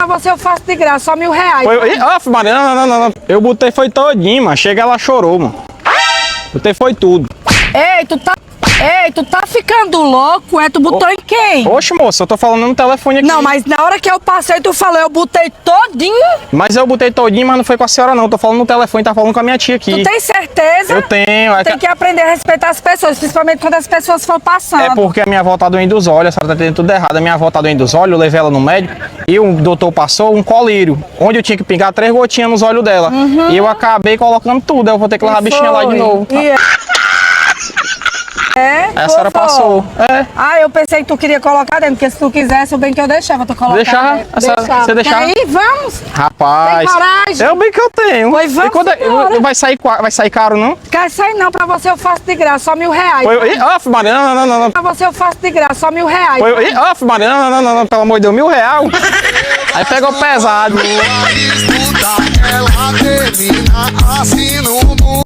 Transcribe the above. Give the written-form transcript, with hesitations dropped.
Pra você eu faço de graça, só R$ 1.000. Maria, não. Eu botei foi todinho, mano. Chega, ela chorou, mano. Botei foi tudo. Ei, tu tá ficando louco? Tu botou em quem? Oxe, moça, eu tô falando no telefone aqui. Não, mas na hora que eu passei, tu falou, eu botei todinho. Mas eu botei todinho, mas não foi com a senhora, não. Eu tô falando no telefone, tá falando com a minha tia aqui. Tu tem certeza? Eu tenho. Tem que aprender a respeitar as pessoas, principalmente quando as pessoas for passando. É porque a minha avó tá doendo dos olhos, a senhora tá entendendo tudo errado. A minha avó tá doendo dos olhos, eu levei ela no médico e o doutor passou um colírio, onde eu tinha que pingar 3 gotinhas nos olhos dela. E eu acabei colocando tudo, eu vou ter que levar a bichinha lá de novo. A senhora passou. Eu pensei que tu queria colocar dentro, porque se tu quisesse, o bem que eu deixava tu colocar. Deixar? Você deixar? Aí, vamos. Rapaz. Tem coragem? É o bem que eu tenho. Pois vamos e quando embora. vai sair caro, não? Quer sair não, pra você eu faço de graça, só R$ 1.000. Maria, não. Pra você eu faço de graça, só R$ 1.000. Maria, não, pelo amor de Deus, R$ 1.000. Aí pegou pesado. Ela termina assim no mundo.